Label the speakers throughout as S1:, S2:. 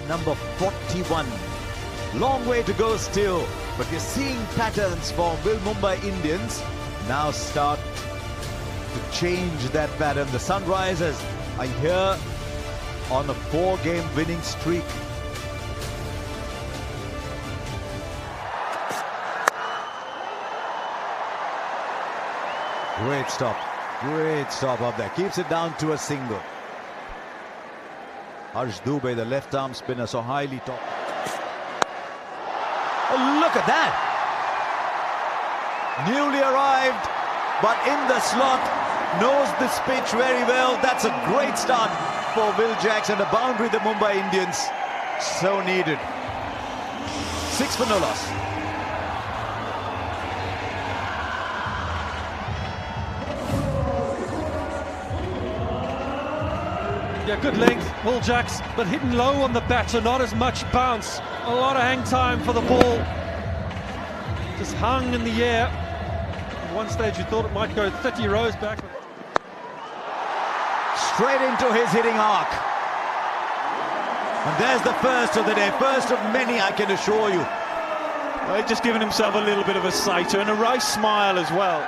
S1: number 41. Long way to go still, but we're seeing patterns for Mumbai Indians now start to change that pattern. The Sunrisers are here on a 4-game winning streak. Great stop up there. Keeps it down to a single. Harsh Dubey, the left arm spinner, so highly top. Oh, look at that! Newly arrived, but in the slot, knows this pitch very well. That's a great start for Will Jackson. A boundary the Mumbai Indians so needed. 6 for no loss.
S2: Yeah, good length, Will Jacks, but hitting low on the bat, so not as much bounce. A lot of hang time for the ball. Just hung in the air. At one stage you thought it might go 30 rows back.
S1: Straight into his hitting arc. And there's the first of the day. First of many, I can assure you.
S3: Well, he's just giving himself a little bit of a sighter and a right smile as well.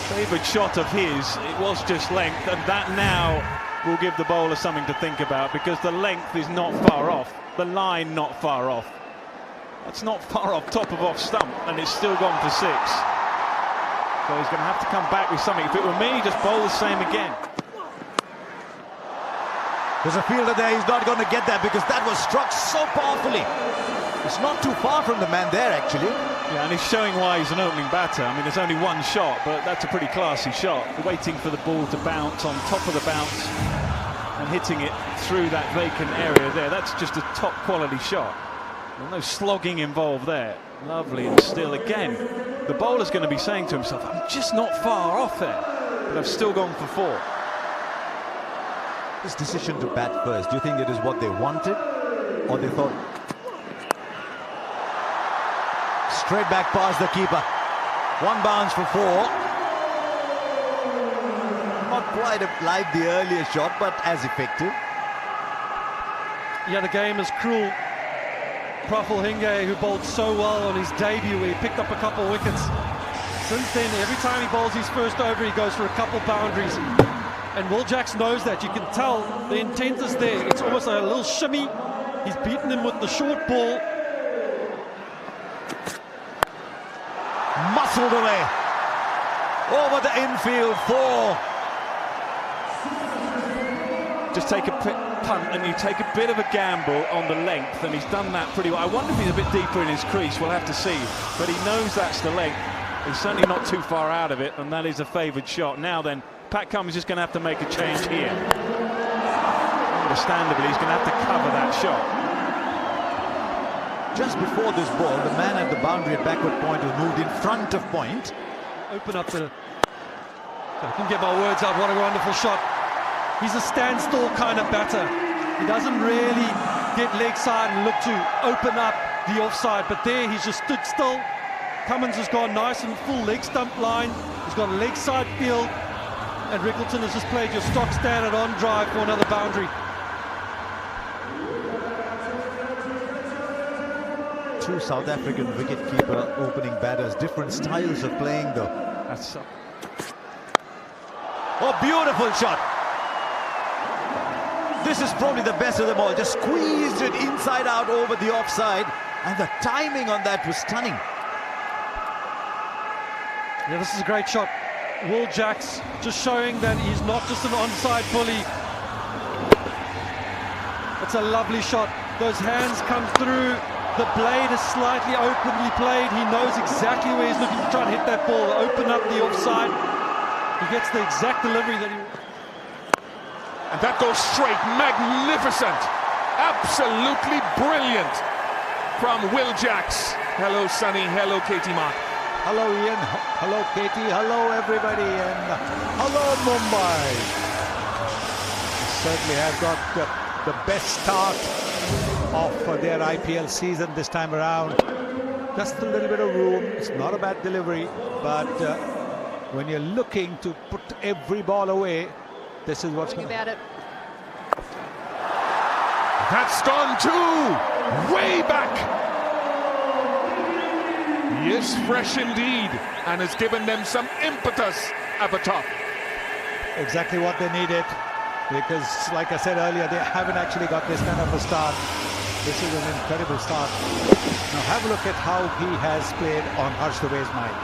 S3: Favoured shot of his, it was just length, and that now will give the bowler something to think about, because the length is not far off, the line not far off. That's not far off top of off stump, and it's still gone for 6. So he's going to have to come back with something. If it were me, just bowl the same again.
S1: There's a fielder there, he's not going to get that because that was struck so powerfully. It's not too far from the man there, actually.
S3: Yeah, and he's showing why he's an opening batter. I mean, there's only one shot, but that's a pretty classy shot. Waiting for the ball to bounce on top of the bounce and hitting it through that vacant area there. That's just a top quality shot. There's no slogging involved there. Lovely and still again. The bowler's going to be saying to himself, I'm just not far off there, but I've still gone for 4.
S1: This decision to bat first, do you think it is what they wanted, or they thought? Straight back past the keeper. 1 bounce for 4. Not quite like the earlier shot, but as effective.
S2: Yeah, the game is cruel. Praful Hinge, who bowled so well on his debut, where he picked up a couple of wickets. Since then, every time he bowls his first over, he goes for a couple boundaries. And Will Jacks knows that. You can tell the intent is there. It's almost like a little shimmy. He's beaten him with the short ball.
S1: Muscled away over the infield 4.
S3: Just take a punt and you take a bit of a gamble on the length, and he's done that pretty well. I wonder if he's a bit deeper in his crease. We'll have to see, but he knows that's the length. He's certainly not too far out of it, and that is a favoured shot. Now then, Pat Cummins is going to have to make a change here. Understandably, he's going to have to cover that shot.
S1: Just before this ball, the man at the boundary at backward point was moved in front of point.
S2: Open up the... I couldn't get my words out. What a wonderful shot. He's a standstill kind of batter. He doesn't really get leg side and look to open up the offside, but there he's just stood still. Cummins has gone nice and full leg stump line. He's got a leg side field, and Rickleton has just played your stock standard on drive for another boundary.
S1: 2 South African wicketkeeper opening batters, different styles of playing though.
S3: That's
S1: oh, beautiful shot. This is probably the best of them all. Just squeezed it inside out over the offside, and the timing on that was stunning.
S2: Yeah, this is a great shot. Will Jacks just showing that he's not just an onside bully. It's a lovely shot. Those hands come through. The blade is slightly openly played. He knows exactly where he's looking to try and hit that ball. Open up the offside. He gets the exact delivery that he...
S4: And that goes straight. Magnificent. Absolutely brilliant from Will Jacks. Hello, Sunny. Hello, Katie Mark.
S5: Hello, Ian. Hello, Katie. Hello, everybody. And hello, Mumbai. Certainly have got the best start of their IPL season this time around. Just a little bit of room. It's not a bad delivery, but when you're looking to put every ball away, this is what's going
S6: about it.
S4: That's gone too way back. He is fresh indeed and has given them some impetus at the top.
S5: Exactly what they needed, because like I said earlier, they haven't actually got this kind of a start. This is an incredible start. Now have a look at how he has played on Harsh Dubey's mind.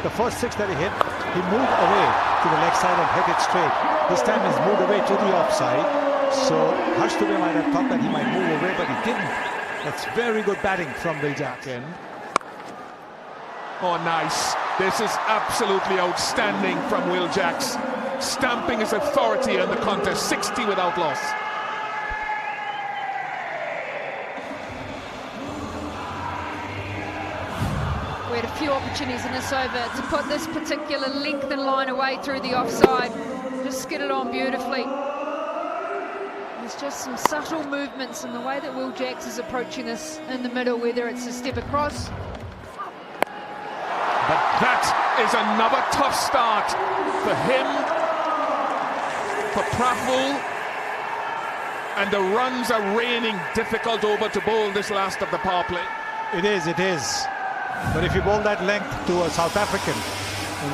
S5: The first 6 that he hit, he moved away to the leg side and hit it straight. This time he's moved away to the offside. So Harsh Dubey might have thought that he might move away, but he didn't. That's very good batting from Will Jacks.
S4: Oh, nice. This is absolutely outstanding from Will Jacks. Stamping his authority in the contest, 60 without loss.
S6: We had a few opportunities in this over to put this particular length and line away through the offside. Just skidded on beautifully. There's just some subtle movements in the way that Will Jacks is approaching this in the middle, whether it's a step across.
S4: But that is another tough start for him, for Prafull, and the runs are raining difficult over to bowl this last of the power play.
S5: It is. But if you bowl that length to a South African,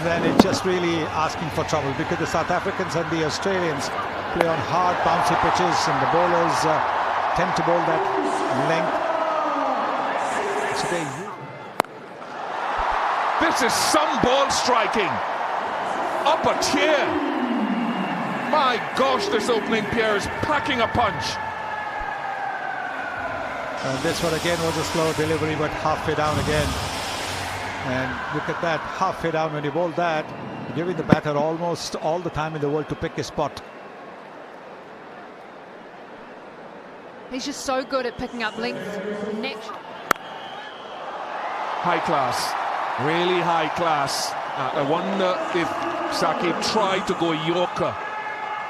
S5: then it's just really asking for trouble, because the South Africans and the Australians play on hard, bouncy pitches, and the bowlers tend to bowl that length. So
S4: this is some ball striking. Up a tier. My gosh, this opening pair is packing a punch.
S5: And this one again was a slow delivery, but halfway down again. And look at that, halfway down. When you bowl that, you're giving the batter almost all the time in the world to pick his spot.
S6: He's just so good at picking up length.
S4: High class, really high class. I wonder if Saqib tried to go Yorker,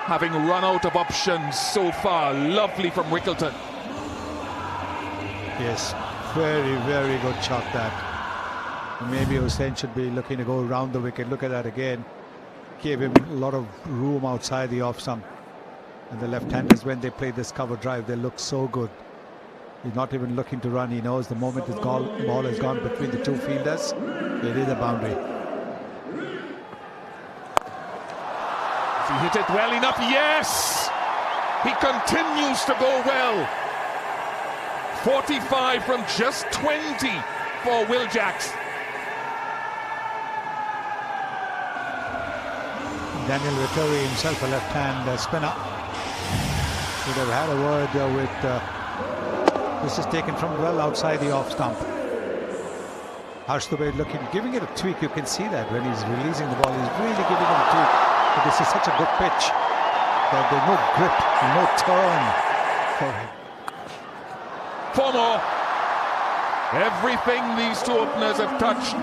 S4: having run out of options so far. Lovely from Rickleton.
S5: Yes, very, very good shot that. Maybe Hussain should be looking to go around the wicket. Look at that again. Gave him a lot of room outside the off stump. And the left-handers, when they play this cover drive, they look so good. He's not even looking to run. He knows the moment his ball has gone between the two fielders, it is a boundary.
S4: He hit it well enough. Yes! He continues to go well. 45 from just 20 for Will Jacks.
S5: Daniel Vettori himself, a left-hand spinner. Would have had a word with this is taken from well outside the off stump. Harsh Dubey giving it a tweak. You can see that when he's releasing the ball, he's really giving it a tweak. But this is such a good pitch that there's no grip, no turn for him.
S4: 4 more. Everything these two openers have touched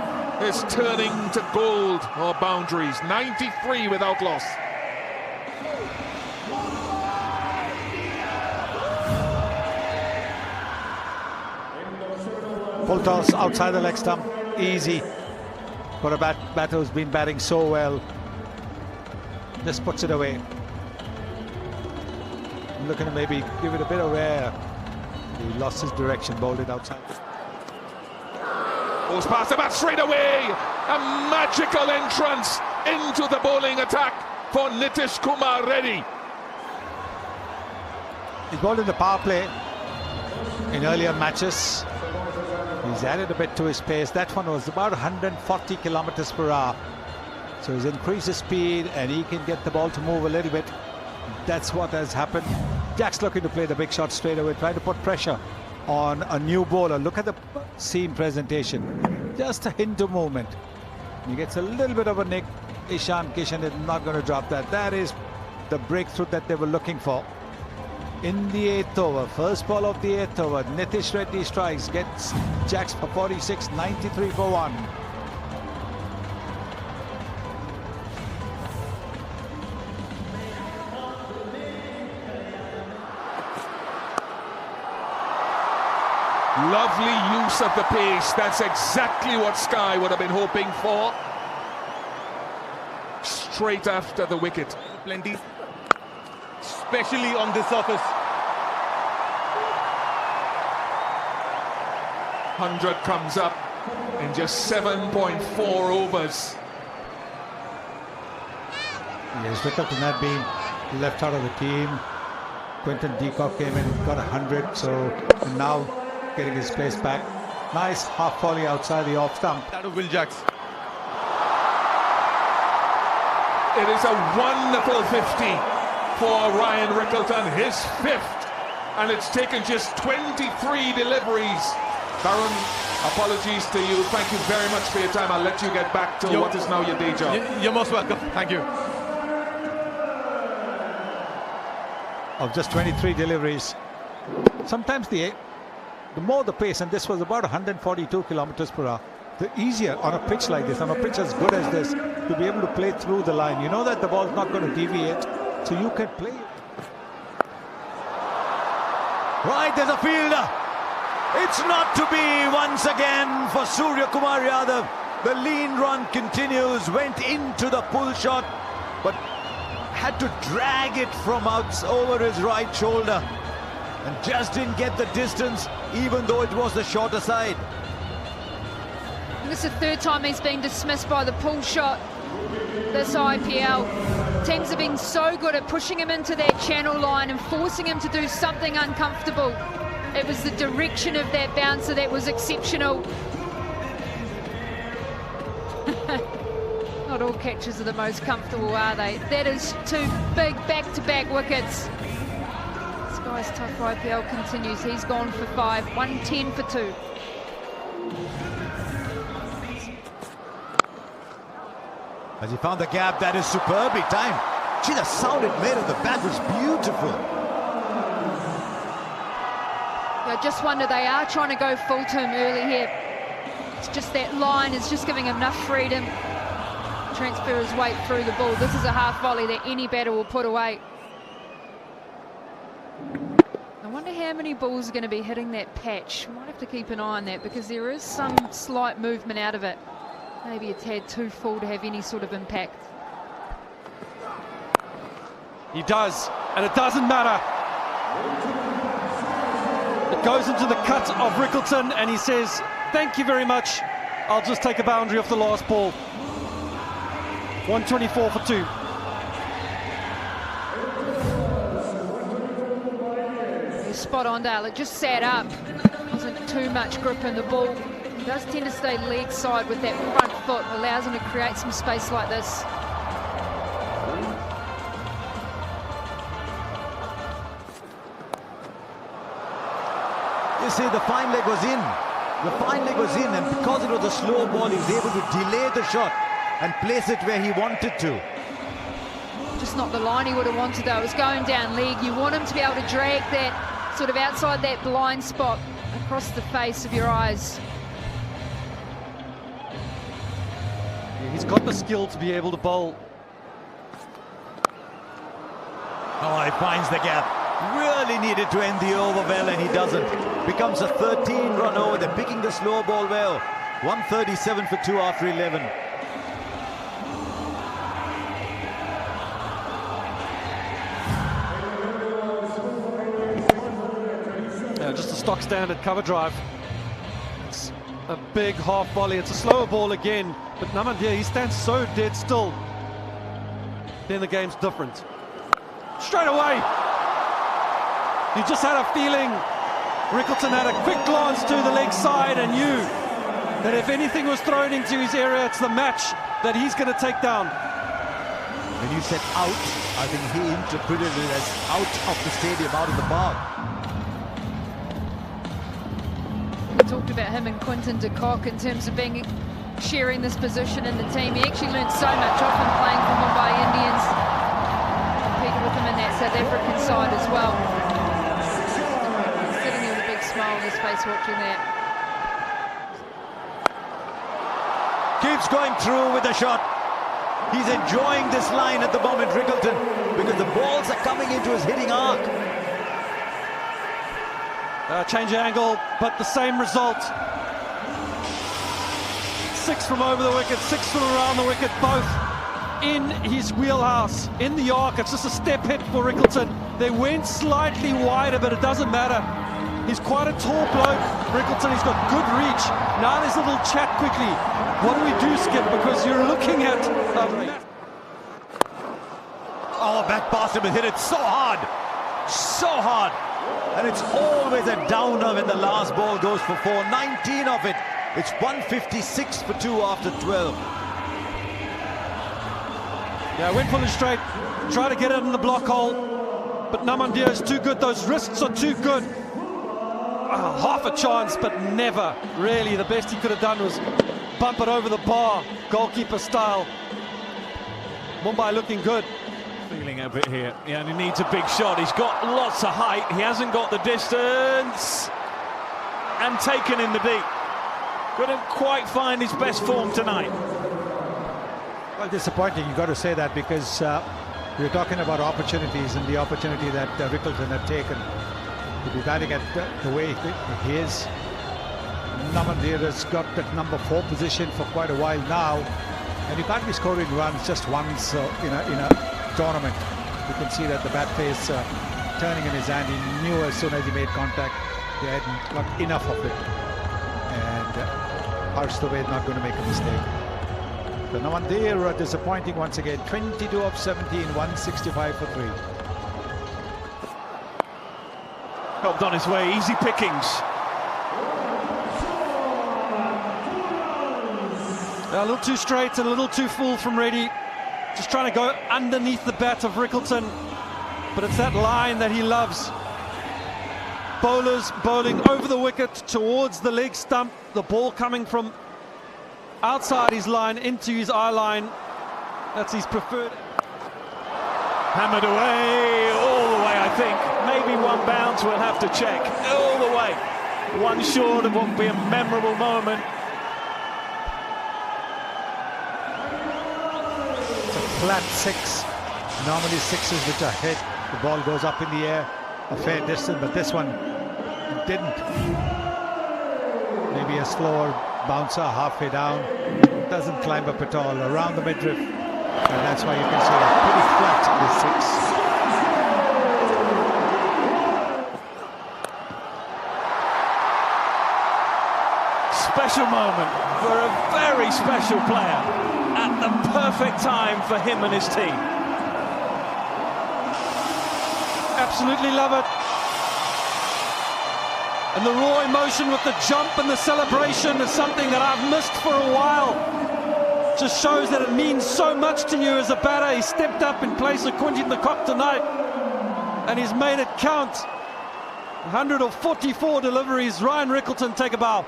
S4: is turning to gold or boundaries. 93 without loss.
S5: Full toss outside the leg stump, easy for a batter who's been batting so well. Just puts it away. Looking to maybe give it a bit of air. He lost his direction, bowled it outside.
S4: Goes past the bat straight away. A magical entrance into the bowling attack for Nitish Kumar Reddy.
S5: He's bowled in the power play in earlier matches. He's added a bit to his pace. That one was about 140 kilometers per hour. So he's increased his speed and he can get the ball to move a little bit. That's what has happened. Jack's looking to play the big shot straight away, trying to put pressure on a new bowler. Look at the seam presentation. Just a hint of movement. He gets a little bit of a nick. Ishan Kishan is not going to drop that. That is the breakthrough that they were looking for. In the 8th over, first ball of the 8th over, Nitish Reddy strikes, gets Jacks for 46, 93 for 1.
S4: Lovely use of the pace. That's exactly what Sky would have been hoping for. Straight after the wicket.
S7: Plenty, especially on this surface.
S4: 100 comes up in just 7.4 overs.
S5: Yes, Rickleton had been left out of the team. Quinton Deacock came in, got 100, so now getting his place back. Nice half volley outside the off stump.
S7: That of Will Jacks.
S4: It is a wonderful 50 for Ryan Rickleton, his 5th, and it's taken just 23 deliveries. Baron, apologies to you. Thank you very much for your time. I'll let you get back to what is now your day job.
S7: You're most welcome. Thank you.
S5: Of just 23 deliveries. Sometimes the more the pace, and this was about 142 kilometers per hour, the easier on a pitch like this, on a pitch as good as this, to be able to play through the line. You know that the ball's not going to deviate, so you can play.
S1: Right, there's a fielder. It's not to be once again for Surya Kumar Yadav. The lean run continues, went into the pull shot, but had to drag it from over his right shoulder and just didn't get the distance, even though it was the shorter side.
S6: This is the 3rd time he's been dismissed by the pull shot this IPL. Teams have been so good at pushing him into that channel line and forcing him to do something uncomfortable. It was the direction of that bouncer that was exceptional. Not all catches are the most comfortable, are they? That is 2 big back-to-back wickets. This guy's tough IPL continues. He's gone for 5, 110 for 2.
S1: As he found the gap, that is superbly timed. Gee, the sound it made of the bat was beautiful.
S6: I just wonder, they are trying to go full to him early here. It's just that line is just giving him enough freedom. Transfer his weight through the ball. This is a half volley that any batter will put away. I wonder how many balls are going to be hitting that patch. Might have to keep an eye on that, because there is some slight movement out of it. Maybe a tad too full to have any sort of impact.
S2: He does, and it doesn't matter. It goes into the cut of Rickleton, and he says, thank you very much. I'll just take a boundary off the last ball. 124 for 2.
S6: He's spot on, Dale. It just sat up. Wasn't too much grip in the ball. He does tend to stay leg side with that front foot. Allows him to create some space like this.
S1: You see, the fine leg was in. The fine leg was in, and because it was a slow ball, he was able to delay the shot and place it where he wanted to.
S6: Just not the line he would have wanted, though. It was going down leg. You want him to be able to drag that sort of outside that blind spot across the face of your eyes.
S2: He's got the skill to be able to bowl.
S1: Oh, he finds the gap. Really needed to end the over well, and he doesn't. Becomes a 13-run over. They're picking the slow ball well. 137 for 2 after 11.
S2: Just a stock standard cover drive. It's a big half volley. It's a slower ball again, but Namandia, he stands so dead still. Then the game's different. Straight away. You just had a feeling. Rickleton had a quick glance to the leg side and knew that if anything was thrown into his area, it's the match that he's going to take down.
S1: When you said out, I think he interpreted it as out of the stadium, out of the park.
S6: We talked about him and Quinton de Kock in terms of sharing this position in the team. He actually learned so much off him playing for Mumbai Indians. Competed with him in that South African side as well. Sitting there with a big smile on his face watching that.
S1: Keeps going through with the shot. He's enjoying this line at the moment, Rickleton, because the balls are coming into his hitting arc.
S2: Change angle, but the same result. 6 from over the wicket, 6 from around the wicket, both in his wheelhouse, in the arc. It's just a step hit for Rickleton. They went slightly wider, but it doesn't matter. He's quite a tall bloke, Rickleton. He's got good reach. Now there's a little chat quickly. What do we do, Skip? Because you're looking at...
S1: Oh, back past him and hit it so hard. So hard. And it's always a downer when the last ball goes for 4. 19 of it. It's 156 for 2 after 12.
S2: Yeah, went full and straight. Try to get it in the block hole. But Namandia is too good. Those wrists are too good. Half a chance, but never really. The best he could have done was bump it over the bar, goalkeeper style. Mumbai looking good.
S3: Feeling a bit here. Yeah, and he needs a big shot. He's got lots of height. He hasn't got the distance. And taken in the deep. Couldn't quite find his best form tonight.
S5: Well, disappointing, you've got to say that, because we're talking about opportunities, and the opportunity that Rickleton had taken to be batting at the way he is. Namandir has got that number 4 position for quite a while now, and you can't be scoring runs just once in a tournament. You can see that the bat face turning in his hand. He knew as soon as he made contact he hadn't got enough of it, and Harsh Dubey is not going to make a mistake. The Namandir disappointing once again. 22 of 17, 165 for 3.
S3: Helped on his way, easy pickings.
S2: A little too straight and a little too full from Reddy. Just trying to go underneath the bat of Rickleton. But it's that line that he loves. Bowlers bowling over the wicket towards the leg stump. The ball coming from outside his line into his eye line. That's his preferred.
S3: Hammered away, all the way, I think. Maybe one bounce, we'll have to check. All the way. One short of what will be a memorable moment.
S5: It's a flat 6. Normally 6s which are hit, the ball goes up in the air a fair distance, but this one didn't. Maybe a slower bouncer halfway down. Doesn't climb up at all, around the midriff. And that's why you can see that pretty flat the
S3: 6. Special moment for a very special player at the perfect time for him and his team.
S2: Absolutely love it. And the raw emotion with the jump and the celebration is something that I've missed for a while. Just shows that it means so much to you as a batter. He stepped up in place of Quintin de Kock tonight, and he's made it count. 144 deliveries. Ryan Rickleton, take a bow.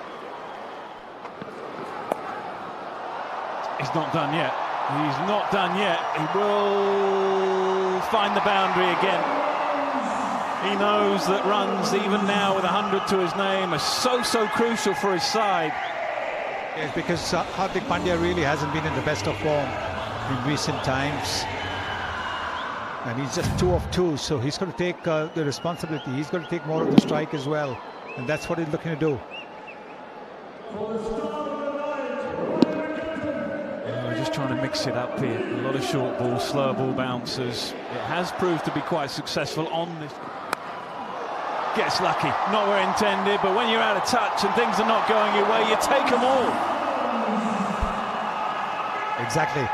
S3: He's not done yet. He's not done yet. He will find the boundary again. He knows that runs, even now with 100 to his name, are so crucial for his side.
S5: Yes, because Hardik Pandya really hasn't been in the best of form in recent times. And he's just 2 of 2, so he's going to take the responsibility. He's going to take more of the strike as well. And that's what he's looking to do.
S3: Just trying to mix it up here. A lot of short balls, slow ball bounces. It has proved to be quite successful on this. Gets lucky, not where intended, but when you're out of touch and things are not going your way, you take them all.
S5: Exactly.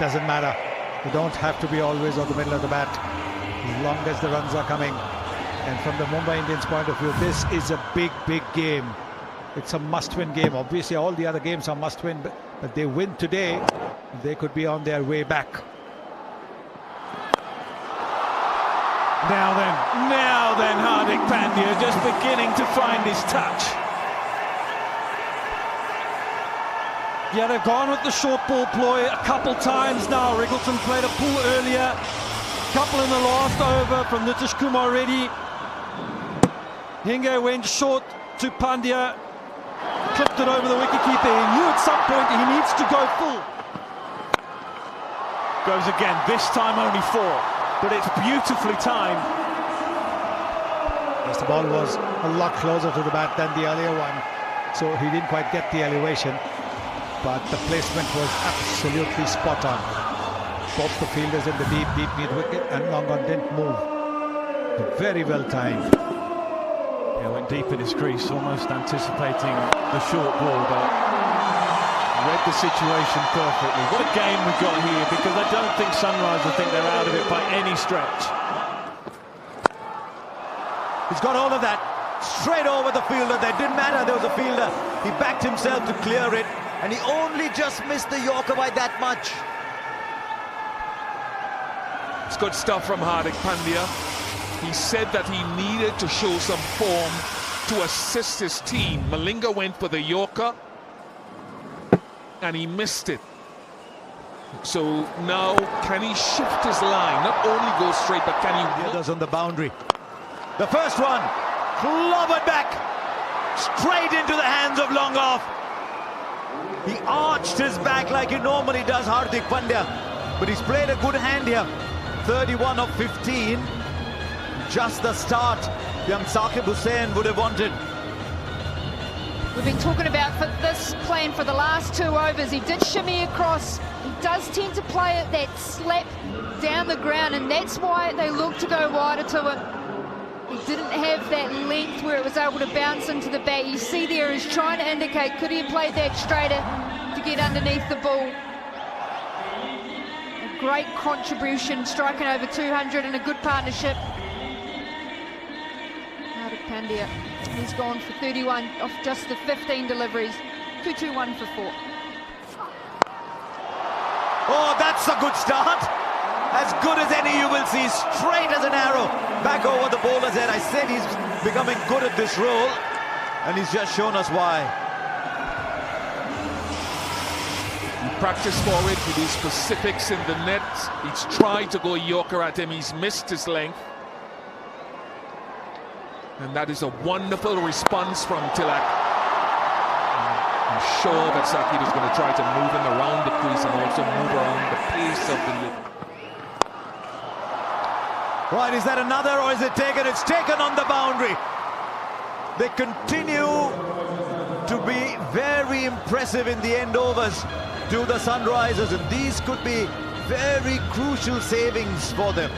S5: Doesn't matter. You don't have to be always on the middle of the bat, as long as the runs are coming. And from the Mumbai Indians point of view, this is a big game. It's a must-win game. Obviously, all the other games are must-win, but they win today, they could be on their way back.
S3: Now then, Hardik Pandya just beginning to find his touch.
S2: Yeah, they've gone with the short ball ploy a couple times now. Rickleton played a pull earlier, couple in the last over from Nitish Kumar Reddy. Hinge went short to Pandya, clipped it over the wicketkeeper. He knew at some point he needs to go full.
S3: Goes again, this time only 4, but it's beautifully timed.
S5: Yes, the ball was a lot closer to the bat than the earlier one, so he didn't quite get the elevation, but the placement was absolutely spot on. Both the fielders in the deep mid wicket and long on didn't move. Very well timed.
S3: Yeah, went deep in his crease, almost anticipating the short ball, but read the situation perfectly. What a game we've got here, because I don't think Sunrisers think they're out of it by any stretch.
S1: He's got hold of that. Straight over the fielder. There didn't matter there was a fielder. He backed himself to clear it, and he only just missed the Yorker by that much.
S4: It's good stuff from Hardik Pandya. He said that he needed to show some form to assist his team. Malinga went for the Yorker, and he missed it. So now, can he shift his line? Not only go straight, but can he...
S1: The others on the boundary. The first one, clobbered back, straight into the hands of long off. He arched his back like he normally does, Hardik Pandya. But he's played a good hand here. 31 of 15. Just the start young Saqib Hussain would have wanted.
S6: We've been talking about for this plan for the last 2 overs. He did shimmy across. He does tend to play it that slap down the ground, and that's why they look to go wider to him. He didn't have that length where it was able to bounce into the bat. You see there he's trying to indicate, could he have played that straighter to get underneath the ball? A great contribution, striking over 200 in a good partnership. Hardik Pandya, he's gone for 31 off just the 15 deliveries. 2-2-1 for 4.
S1: Oh, that's a good start. As good as any you will see, straight as an arrow. Back over the bowler's head. I said he's becoming good at this role, and he's just shown us why.
S4: You practice for it, he do specifics in the net. He's tried to go Yorker at him, he's missed his length. And that is a wonderful response from Tilak. I'm sure that Saqib is going to try to move him around the crease and also move around the pace of the...
S1: Right, is that another or is it taken? It's taken on the boundary. They continue to be very impressive in the end overs to the Sunrisers, and these could be very crucial savings for them.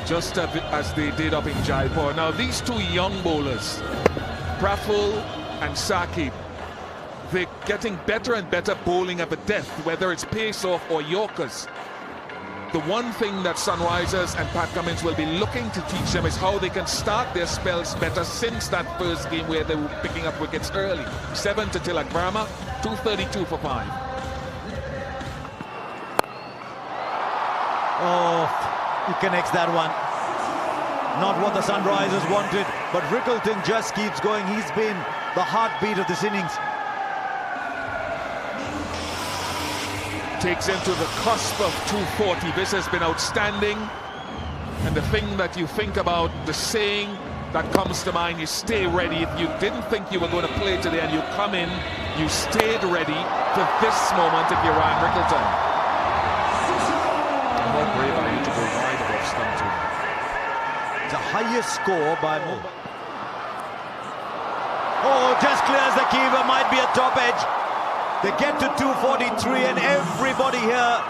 S4: Just as they did up in Jaipur. Now these two young bowlers, Praful and Saqib, they're getting better and better bowling of a depth, whether it's pace-off or Yorkers. The one thing that Sunrisers and Pat Cummins will be looking to teach them is how they can start their spells better since that first game where they were picking up wickets early. 7 to Tilak Verma, 232 for 5.
S1: Oh, he connects that one. Not what the Sunrisers wanted, but Rickleton just keeps going. He's been the heartbeat of this innings.
S4: Takes him to the cusp of 240. This has been outstanding. And the thing that you think about, the saying that comes to mind is stay ready. If you didn't think you were going to play today and you come in, you stayed ready for this moment if you're Ryan Rickleton. How brave are you to go wide of off stump to him?
S1: It's the highest score by Mumbai. Oh, just clears the keeper, might be a top edge. They get to 243, and everybody here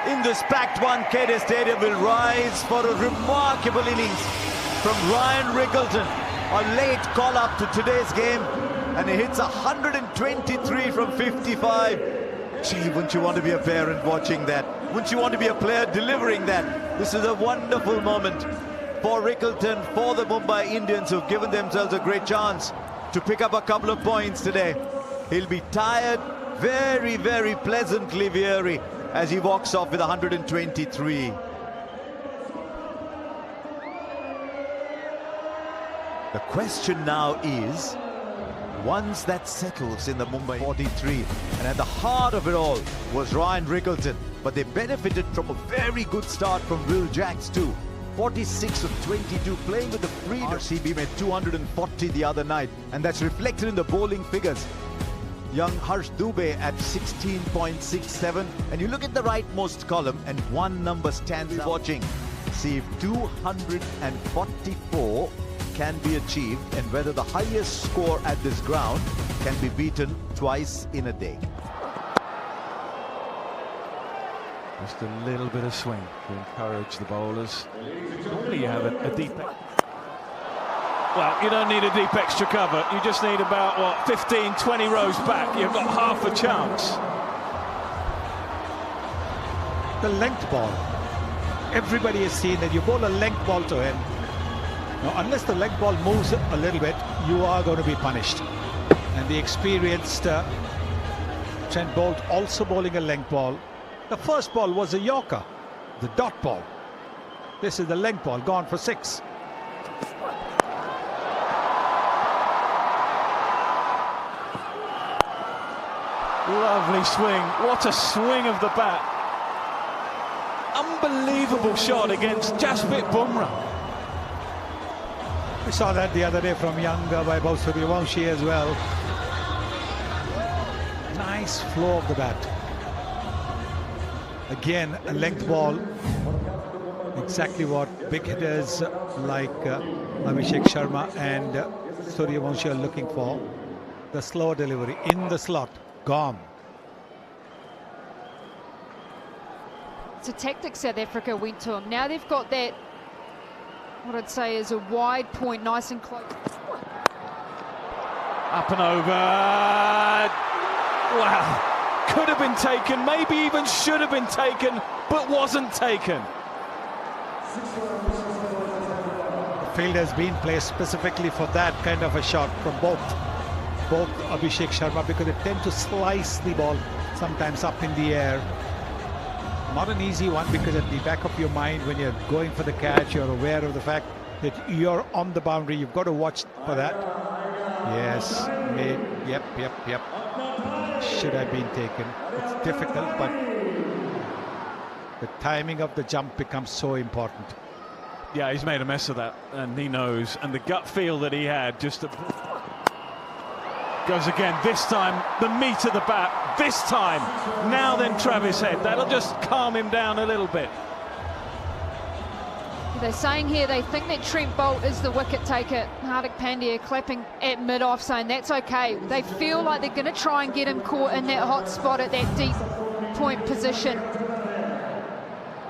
S1: in this packed 1K Stadium will rise for a remarkable innings from Ryan Rickleton. A late call-up to today's game, and he hits 123 from 55. Gee, wouldn't you want to be a parent watching that? Wouldn't you want to be a player delivering that? This is a wonderful moment for Rickleton, for the Mumbai Indians, who've given themselves a great chance to pick up a couple of points today. He'll be tired, very, very pleasantly weary as he walks off with 123. The question now is, once that settles in the Mumbai 43, and at the heart of it all was Ryan Rickleton, but they benefited from a very good start from Will Jacks too. 46 of 22, playing with the freedom. RCB made 240 the other night, and that's reflected in the bowling figures. Young Harsh Dubey at 16.67, and you look at the rightmost column and one number stands out. Watching, see if 244 can be achieved and whether the highest score at this ground can be beaten twice in a day.
S3: Just a little bit of swing to encourage the bowlers. Normally you have a deep... Well, you don't need a deep extra cover. You just need about, what, 15, 20 rows back. You've got half a chance.
S5: The length ball. Everybody has seen that you bowl a length ball to him. Now, unless the length ball moves a little bit, you are going to be punished. And the experienced Trent Boult also bowling a length ball. The first ball was a Yorker, the dot ball. This is the length ball, gone for 6.
S3: Lovely swing. What a swing of the bat. Unbelievable shot against Jasprit Bumrah.
S5: We saw that the other day from young Vaibhav Suryavanshi as well. Nice flow of the bat. Again, a length ball. Exactly what big hitters like Abhishek Sharma and Suryavanshi are looking for. The slow delivery in the slot. Gone.
S6: It's a tactic South Africa went to him. Now they've got that, what I'd say is a wide point, nice and close.
S3: Up and over. Wow. Could have been taken, maybe even should have been taken, but wasn't taken.
S5: The field has been placed specifically for that kind of a shot from both Abhishek Sharma, because they tend to slice the ball sometimes up in the air. Not an easy one, because at the back of your mind, when you're going for the catch, you're aware of the fact that you're on the boundary. You've got to watch for that. Yes, yep. Should have been taken. It's difficult, but the timing of the jump becomes so important.
S3: Yeah, he's made a mess of that, and he knows. And the gut feel that he had just goes again. This time, the meat of the bat. This time, now then Travis Head. That'll just calm him down a little bit.
S6: They're saying here they think that Trent Boult is the wicket taker. Hardik Pandya clapping at mid-off, saying that's okay. They feel like they're going to try and get him caught in that hot spot at that deep point position.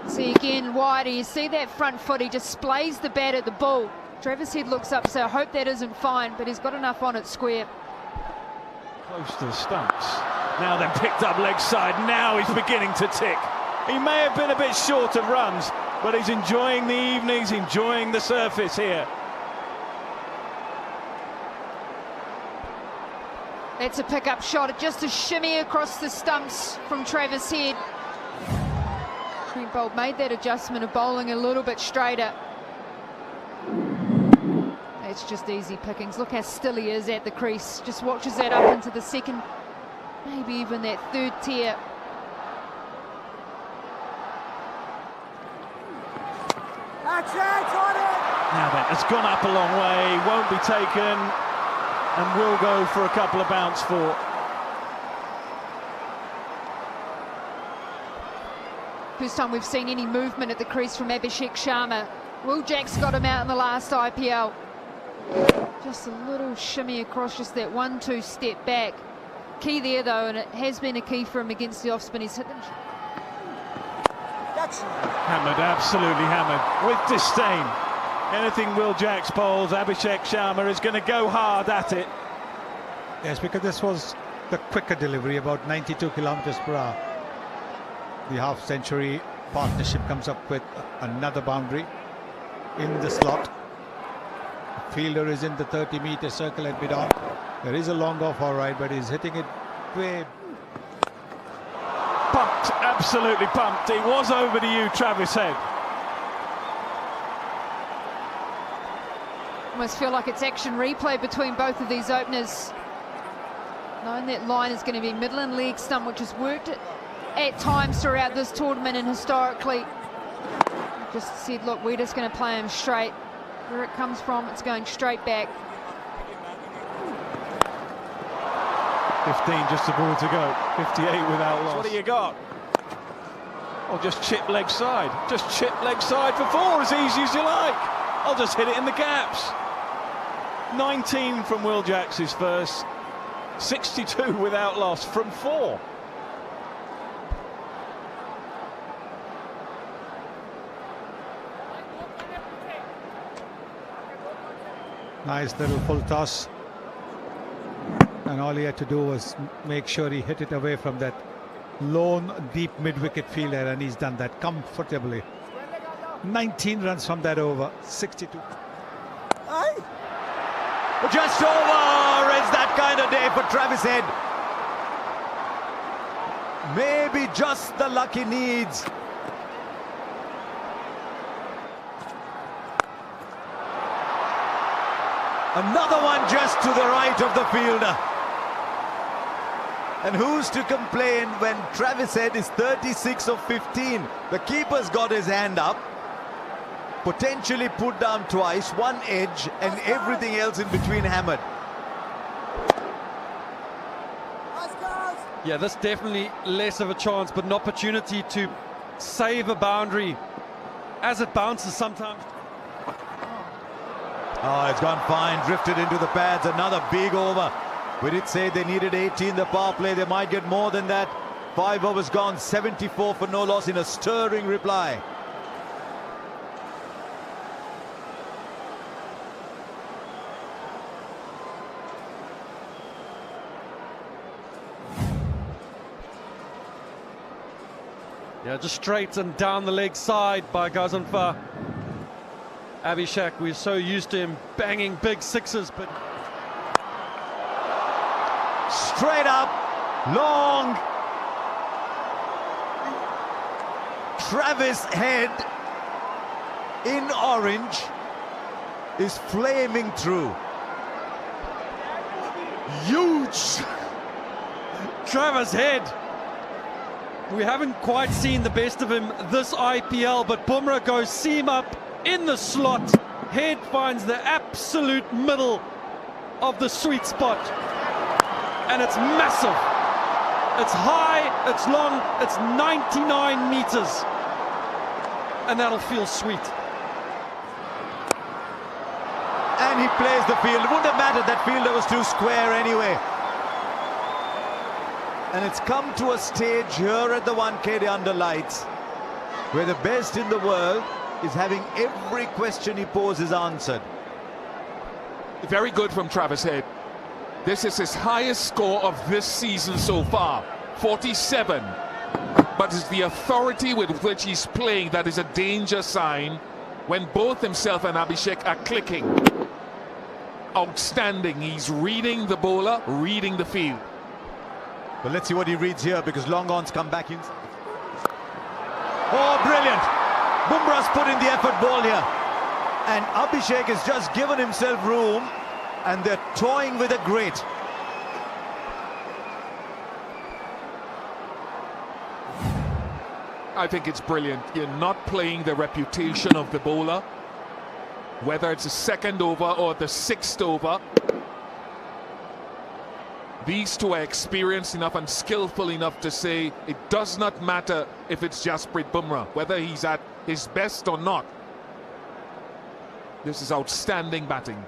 S6: See again, wider. You see that front foot. He displays the bat at the ball. Travis Head looks up, so I hope that isn't fine, but he's got enough on it square.
S3: Close to the stumps. Now then picked up leg side. Now he's beginning to tick. He may have been a bit short of runs, but he's enjoying the evenings, enjoying the surface here.
S6: That's a pick-up shot, just a shimmy across the stumps from Travis Head. Trent Boult made that adjustment of bowling a little bit straighter. It's just easy pickings. Look how still he is at the crease. Just watches that up into the second, maybe even that third tier.
S3: Now then, it's gone up a long way, won't be taken, and will go for a couple of bounce for.
S6: First time we've seen any movement at the crease from Abhishek Sharma. Will Jacks got him out in the last IPL. Just a little shimmy across, just that 1-2 step back. Key there though, and it has been a key for him against the off-spin. He's hit them.
S3: Hammered, absolutely hammered, with disdain. Anything Will Jacks bowls, Abhishek Sharma is going to go hard at it.
S5: Yes, because this was the quicker delivery, about 92 kilometers per hour. The half-century partnership comes up with another boundary in the slot. The fielder is in the 30-meter circle at mid-on. There is a long off, all right, but he's hitting it way.
S3: Pumped, absolutely pumped. It was over to you, Travis Head.
S6: Almost feel like it's action replay between both of these openers. Knowing that line is going to be middle and leg stump, which has worked at times throughout this tournament and historically. Just said, look, we're just going to play him straight. Where it comes from, it's going straight back.
S3: 15 just a ball to go. 58 without loss. What do you got? Or just chip leg side. Just chip leg side for 4, as easy as you like. I'll just hit it in the gaps. 19 from Will Jacks, his first. 62 without loss from 4.
S5: Nice little full toss. And all he had to do was make sure he hit it away from that lone deep mid-wicket fielder, and he's done that comfortably. 19 runs from that over, 62.
S1: Just over. It's that kind of day for Travis Head. Maybe just the luck he needs. Another one just to the right of the fielder. And who's to complain when Travis Head is 36 of 15? The keeper's got his hand up. Potentially put down twice, one edge, and everything else in between hammered.
S2: Yeah, this definitely less of a chance, but an opportunity to save a boundary as it bounces sometimes.
S1: Oh, it's gone fine, drifted into the pads, another big over. We did say they needed 18 the power play, they might get more than that. 5 overs gone, 74 for no loss in a stirring reply.
S2: Yeah, just straight and down the leg side by Gazanfar. Abhishek, we're so used to him banging big sixes, but
S1: Straight up, long. Travis Head in orange is flaming through.
S2: huge. Travis Head. We haven't quite seen the best of him this IPL, but Bumrah goes seam up in the slot. Head finds the absolute middle of the sweet spot. And it's massive. It's high, it's long, it's 99 meters. And that'll feel sweet.
S1: And he plays the field. It wouldn't have mattered, that fielder was too square anyway. And it's come to a stage here at the 1K under lights where the best in the world is having every question he poses answered.
S4: Very good from Travis Head. This is his highest score of this season so far, 47. But it's the authority with which he's playing that is a danger sign when both himself and Abhishek are clicking. Outstanding. He's reading the bowler, reading the field.
S1: But let's see what he reads here, because long ons come back in. Oh, brilliant. Bumrah's put in the effort ball here. And Abhishek has just given himself room, and they're toying with a great.
S4: I think it's brilliant. You're not playing the reputation of the bowler, whether it's the second over or the sixth over. These two are experienced enough and skillful enough to say it does not matter if it's Jasprit Bumrah, whether he's at his best or not. This is outstanding batting.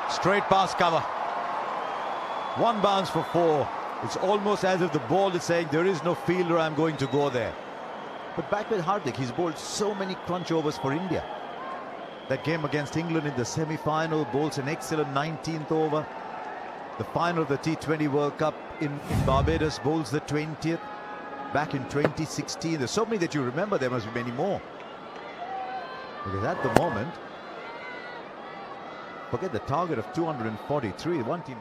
S1: Straight past cover. One bounce for 4. It's almost as if the ball is saying there is no fielder, I'm going to go there. But back with Hardik, he's bowled so many crunch overs for India. That game against England in the semi-final, bowls an excellent 19th over. The final of the T20 World Cup in Barbados, bowls the 20th. Back in 2016. There's so many that you remember, there must be many more. Because at the moment, forget the target of 243. One team.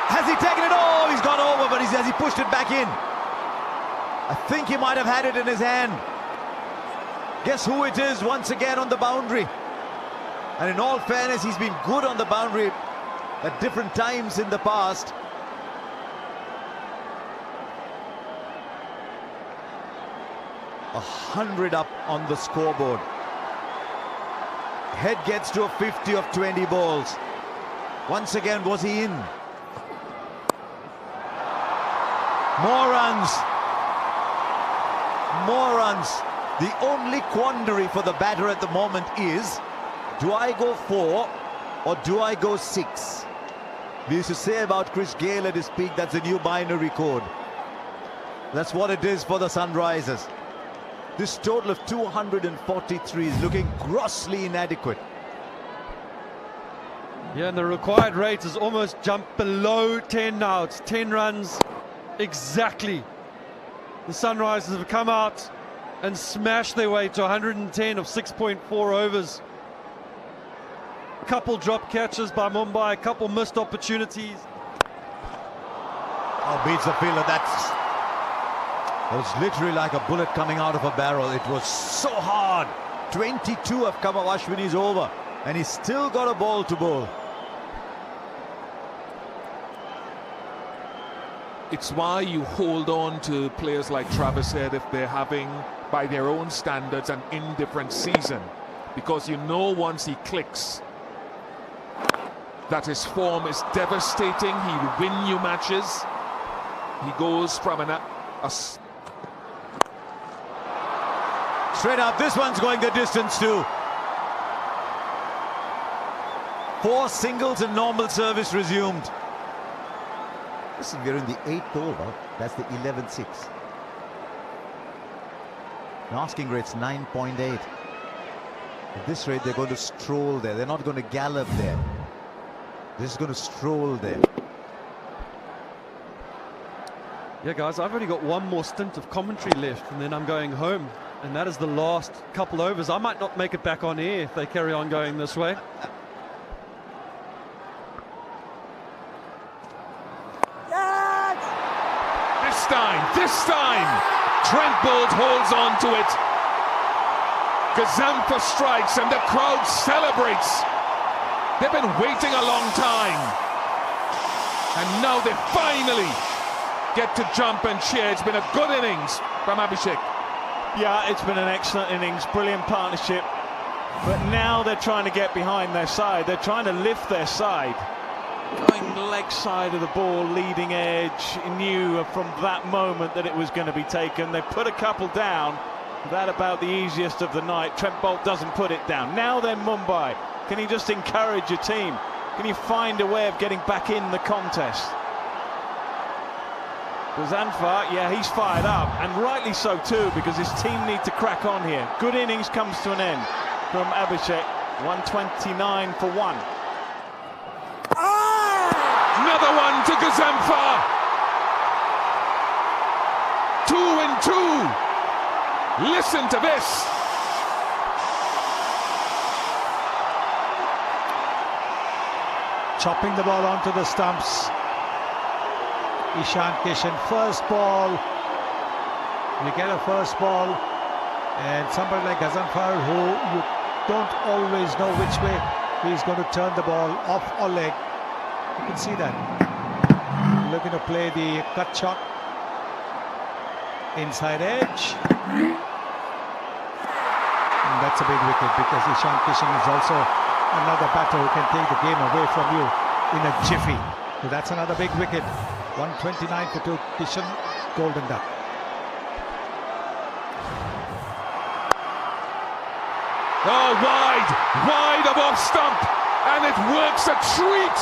S1: Has he taken it? Oh, he's gone over, but has he pushed it back in? I think he might have had it in his hand. Guess who it is once again on the boundary? And in all fairness, he's been good on the boundary at different times in the past. A 100 up on the scoreboard. Head gets to a 50 of 20 balls. Once again, was he in? More runs. More runs. The only quandary for the batter at the moment is, do I go 4 or do I go 6? We used to say about Chris Gayle at his peak, that's a new binary code. That's what it is for the Sunrisers. This total of 243 is looking grossly inadequate.
S2: Yeah, and the required rate has almost jumped below 10 now. It's 10 runs exactly. The Sunrisers have come out and smashed their way to 110 of 6.4 overs. A couple drop catches by Mumbai, a couple missed opportunities.
S1: Oh, beats the fielder. That was literally like a bullet coming out of a barrel. It was so hard. 22 have come of Ashwini's over, and he's still got a ball to bowl.
S4: It's why you hold on to players like Travis Head if they're having, by their own standards, an indifferent season, because you know once he clicks that his form is devastating. He'll win you matches. He goes from
S1: Straight up, this one's going the distance too. 4 singles and normal service resumed. Listen, we're in the 8th over. That's the 11-6. The asking rate's 9.8. At this rate, they're going to stroll there. They're not going to gallop there. They're just going to stroll there.
S2: Yeah, guys, I've only got one more stint of commentary left, and then I'm going home. And that is the last couple overs. I might not make it back on air if they carry on going this way.
S4: This time, Trent Bolt holds on to it. Gazampa strikes and the crowd celebrates. They've been waiting a long time, and now they finally get to jump and cheer. It's been a good innings from Abhishek.
S3: Yeah, it's been an excellent innings, brilliant partnership. But now they're trying to get behind their side. They're trying to lift their side. Going leg side of the ball, leading edge. Knew from that moment that it was going to be taken. They put a couple down. That about the easiest of the night. Trent Bolt doesn't put it down. Now then Mumbai. Can you just encourage your team? Can you find a way of getting back in the contest? Zanfar, yeah, he's fired up, and rightly so too, because his team need to crack on here. Good innings comes to an end from Abhishek. 129 for 1.
S4: Another one to Gazampa. 2 and 2. Listen to this.
S5: Chopping the ball onto the stumps. Ishan Kishan, first ball. We get a first ball, and somebody like Gazanfar, who you don't always know which way he's going to turn the ball, off or leg. You can see that. Looking to play the cut shot. Inside edge. And that's a big wicket, because Ishan Kishan is also another batter who can take the game away from you in a jiffy. So that's another big wicket. 129 for 2. Kishan, golden duck.
S4: Oh, wide of off stump, and it works a treat,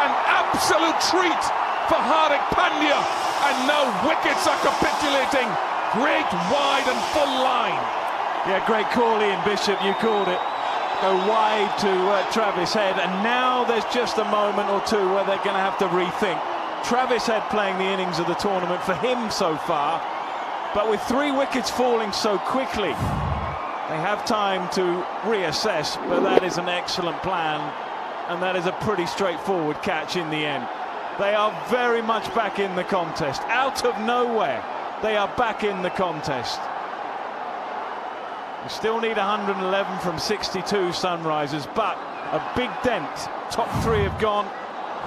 S4: an absolute treat for Hardik Pandya, and now wickets are capitulating. Great wide and full line.
S3: Yeah, great call, Ian Bishop, you called it. Go wide to Travis Head, and now there's just a moment or two where they're going to have to rethink. Travis Head playing the innings of the tournament for him so far, but with 3 wickets falling so quickly, they have time to reassess. But that is an excellent plan, and that is a pretty straightforward catch in the end. They are very much back in the contest. Out of nowhere, they are back in the contest. You still need 111 from 62 Sunrisers, but a big dent. Top 3 have gone.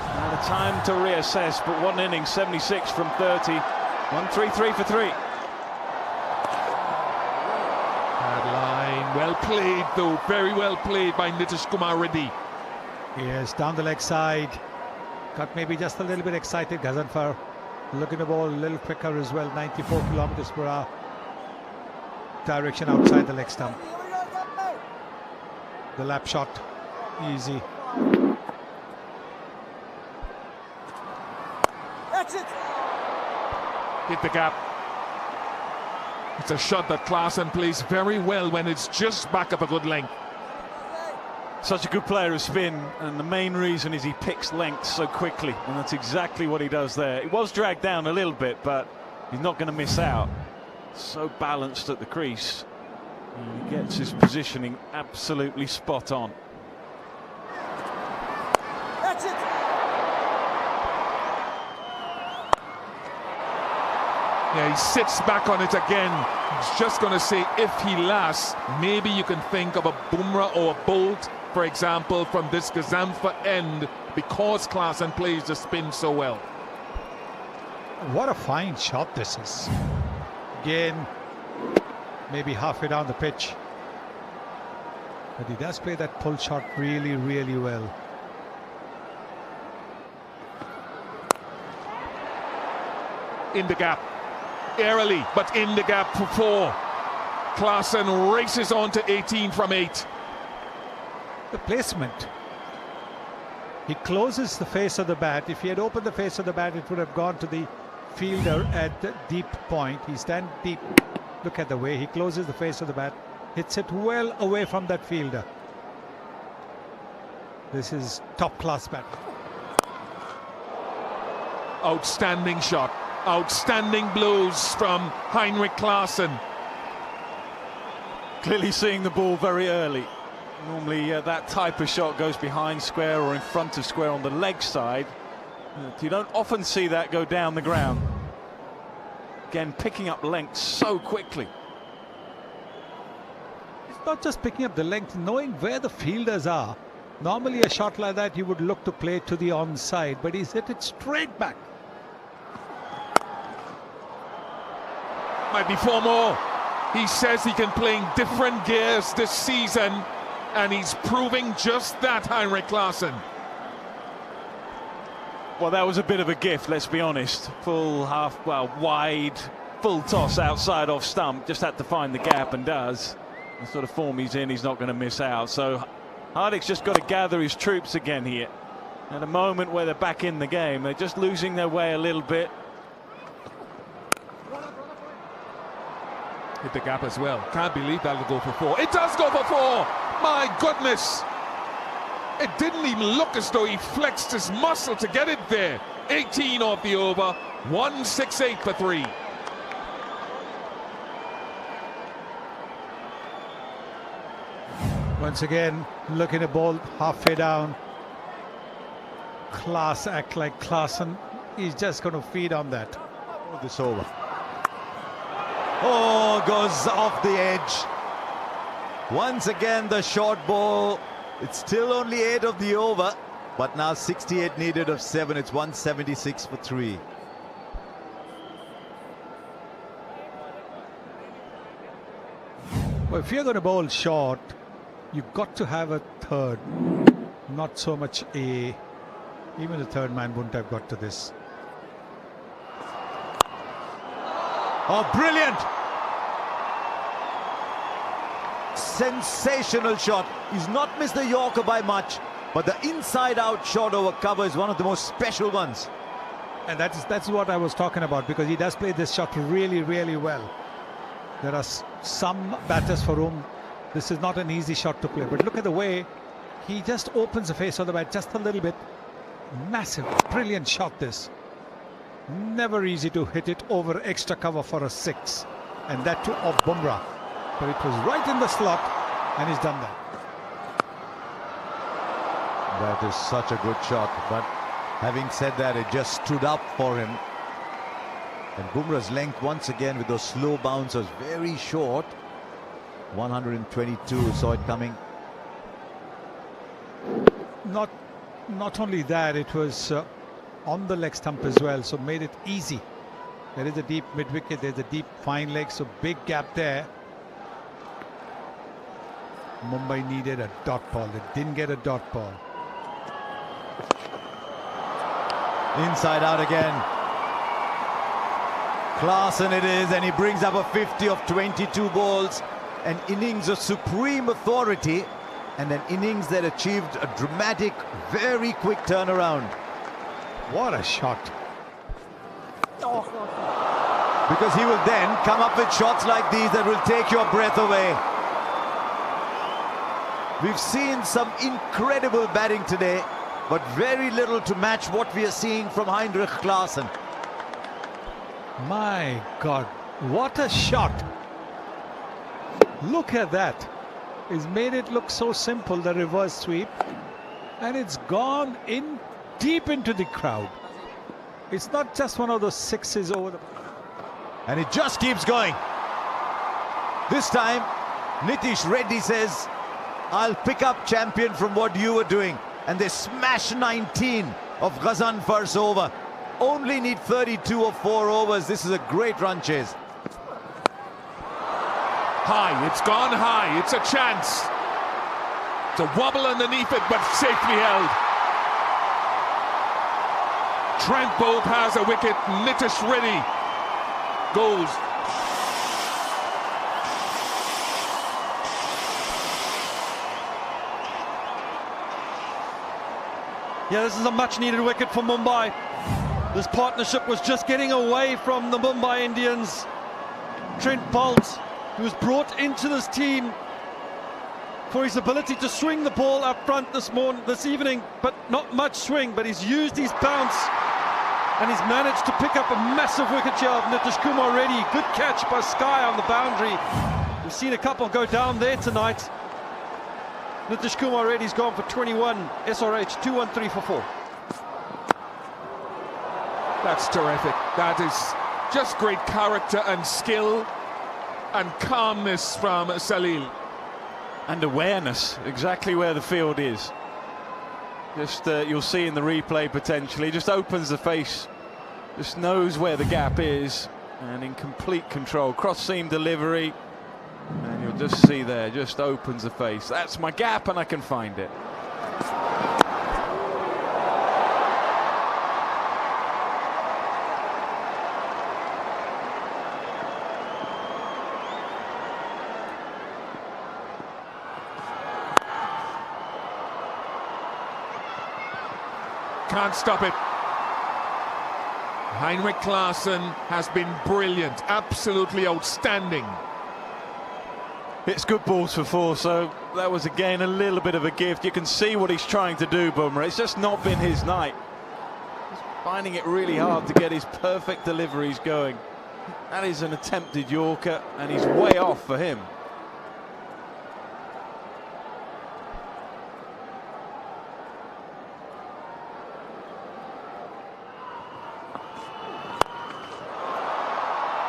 S3: And a time to reassess, but one inning, 76 from 30. 133 for 3.
S4: Bad line, well played though, very well played by Nitish Kumar Reddy.
S5: Yes, down the leg side. Got maybe just a little bit excited. Gazanfar looking the ball a little quicker as well. 94 kilometers per hour. Direction outside the leg stump. The lap shot, easy.
S4: Hit the gap. It's a shot that Klaasen plays very well when it's just back up a good length.
S3: Such a good player of spin, and the main reason is he picks length so quickly, and that's exactly what he does there. It was dragged down a little bit, but he's not going to miss out. So balanced at the crease. He gets his positioning absolutely spot on.
S7: That's it.
S4: Yeah, he sits back on it again. He's just going to say if he lasts, maybe you can think of a Bumrah or a Bolt, for example, from this Gazamfa end, because Klaasen plays the spin so well.
S5: What a fine shot this is. Again, maybe halfway down the pitch. But he does play that pull shot really, really well.
S4: In the gap. Airily, but in the gap for 4. Klaasen races on to 18 from 8.
S5: The placement. He closes the face of the bat. If he had opened the face of the bat, it would have gone to the fielder at the deep point. He stands deep. Look at the way he closes the face of the bat. Hits it well away from that fielder. This is top-class bat.
S4: Outstanding shot. Outstanding blows from Heinrich Klaasen.
S3: Clearly seeing the ball very early. Normally that type of shot goes behind square or in front of square on the leg side. You don't often see that go down the ground. Again, picking up length so quickly.
S5: It's not just picking up the length, knowing where the fielders are. Normally a shot like that you would look to play to the onside, but he's hit it straight back.
S4: Might be 4 more. He says he can play in different gears this season, and he's proving just that, Heinrich Klaasen.
S3: Well, that was a bit of a gift, let's be honest. Full half, well, wide, full toss outside off stump. Just had to find the gap and does. The sort of form he's in, he's not going to miss out. So Hardik's just got to gather his troops again here. At a moment where they're back in the game, they're just losing their way a little bit.
S4: Hit the gap as well. Can't believe that'll go for 4. It does go for 4! My goodness! It didn't even look as though he flexed his muscle to get it there. 18 off the over. 168 for 3.
S5: Once again, looking at ball halfway down. Class act like Klaasen. He's just going to feed on that.
S1: This over. Oh, goes off the edge. Once again, the short ball. It's still only 8 of the over, but now 68 needed of 7. It's 176 for 3.
S5: Well, if you're going to bowl short, you've got to have a third. Not so much a... Even a third man wouldn't have got to this.
S1: Oh, brilliant! Sensational shot. He's not missed the Yorker by much, but the inside-out shot over cover is one of the most special ones.
S5: And that's what I was talking about, because he does play this shot really, really well. There are some batters for whom this is not an easy shot to play, but look at the way he just opens the face of the bat just a little bit. Massive, brilliant shot this. Never easy to hit it over extra cover for a 6, and that too of Bumrah. But it was right in the slot, and he's done that.
S1: That is such a good shot, but having said that, it just stood up for him. And Bumrah's length once again with those slow bouncers, very short. 122, saw it coming.
S5: Not only that, it was on the leg stump as well, so made it easy. There is a deep mid-wicket, there's a deep fine leg, so big gap there. Mumbai needed a dot ball. They didn't get a dot ball.
S1: Inside out again. Klaasen it is, and he brings up a 50 of 22 balls. An innings of supreme authority, and an innings that achieved a dramatic, very quick turnaround.
S5: What a shot.
S1: because he will then come up with shots like these that will take your breath away. We've seen some incredible batting today, but very little to match what we are seeing from Heinrich Klaasen.
S5: My God, what a shot. Look at that. He's made it look so simple, the reverse sweep. And it's gone in deep into the crowd. It's not just one of those sixes over the...
S1: And it just keeps going. This time, Nitish Reddy says, I'll pick up champion from what you were doing. And they smash 19 of Ghazan first over. Only need 32 or 4 overs. This is a great run chase.
S4: High, it's gone high, it's a chance. It's a wobble underneath it, but safely held. Trent Bolt has a wicket, Nitish Reddy goes.
S2: Yeah, this is a much-needed wicket for Mumbai. This partnership was just getting away from the Mumbai Indians. Trent Bolt, who was brought into this team for his ability to swing the ball up front this evening, but not much swing, but he's used his bounce and he's managed to pick up a massive wicket here of Nitish Kumar Reddy. Good catch by Sky on the boundary. We've seen a couple go down there tonight. Nitish Kumar Reddy's gone for 21, SRH 213 for 4.
S4: That's terrific. That is just great character and skill and calmness from Salil.
S3: And awareness, exactly where the field is. Just you'll see in the replay potentially, just opens the face, just knows where the gap is, and in complete control. Cross seam delivery, and you'll just see there, just opens the face. That's my gap and I can find it.
S4: Can't stop it. Heinrich Klaasen has been brilliant, absolutely outstanding.
S3: It's good balls for 4, so that was again a little bit of a gift. You can see what he's trying to do, Bumrah. It's just not been his night. He's finding it really hard to get his perfect deliveries going. That is an attempted Yorker, and he's way off for him.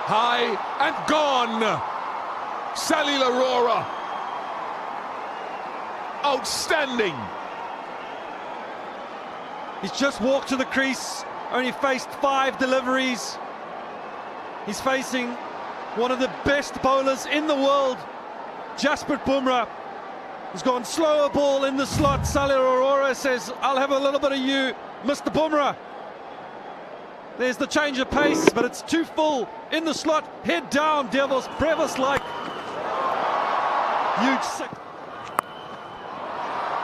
S4: High and gone. Salil Arora. Outstanding.
S2: He's just walked to the crease, only faced 5 deliveries. He's facing one of the best bowlers in the world, Jasprit Bumrah. He's gone slower ball in the slot. Salil Arora says, I'll have a little bit of you, Mr. Bumrah. There's the change of pace, but it's too full in the slot. Head down, Devils. Brevis-like. Huge six.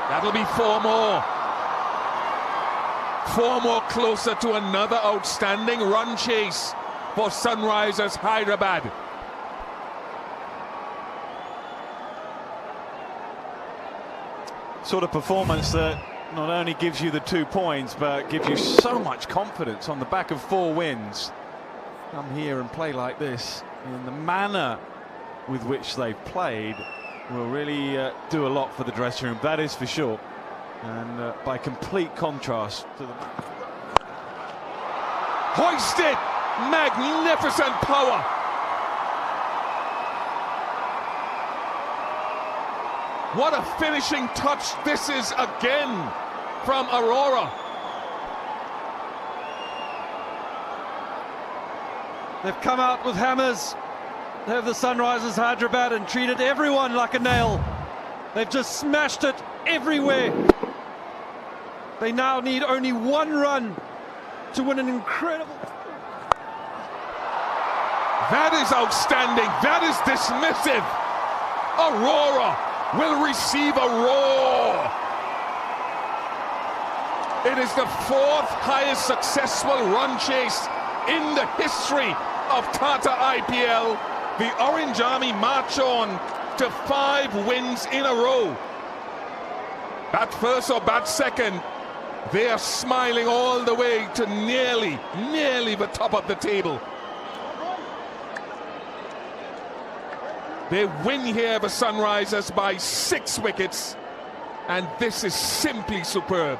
S4: That'll be 4 more. 4 more closer to another outstanding run chase for Sunrisers Hyderabad.
S3: Sort of performance that not only gives you the 2 points, but gives you so much confidence on the back of 4 wins. Come here and play like this in the manner with which they've played will really do a lot for the dressing room, that is for sure. And by complete contrast to the...
S4: Hoisted! Magnificent power! What a finishing touch this is again from Arora.
S2: They've come out with hammers. They have the Sunrisers Hyderabad and treated everyone like a nail. They've just smashed it everywhere. They now need only 1 run to win an incredible...
S4: That is outstanding. That is dismissive. Arora will receive a roar. It is the 4th highest successful run chase in the history of Tata IPL. The Orange Army march on to 5 wins in a row. Bat first or bat second, they are smiling all the way to nearly the top of the table. They win here, the Sunrisers, by 6 wickets, and this is simply superb.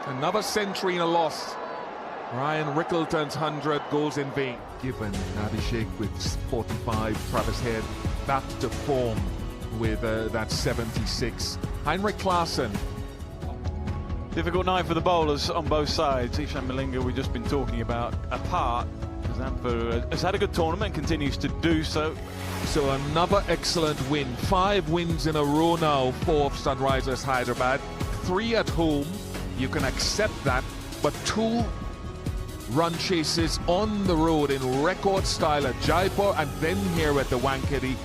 S4: Another century in a loss. Ryan Rickleton's 100 goes in vain. Given Abhishek with 45, Travis Head back to form with that 76. Heinrich Klaassen.
S3: Difficult night for the bowlers on both sides. Ishan Malinga, we've just been talking about, apart. Zampa has had a good tournament, continues to do so.
S4: So another excellent win. 5 wins in a row now for Sunrisers Hyderabad. 3 at home. You can accept that, but 2 run chases on the road in record style at Jaipur and then here at the Wankhede.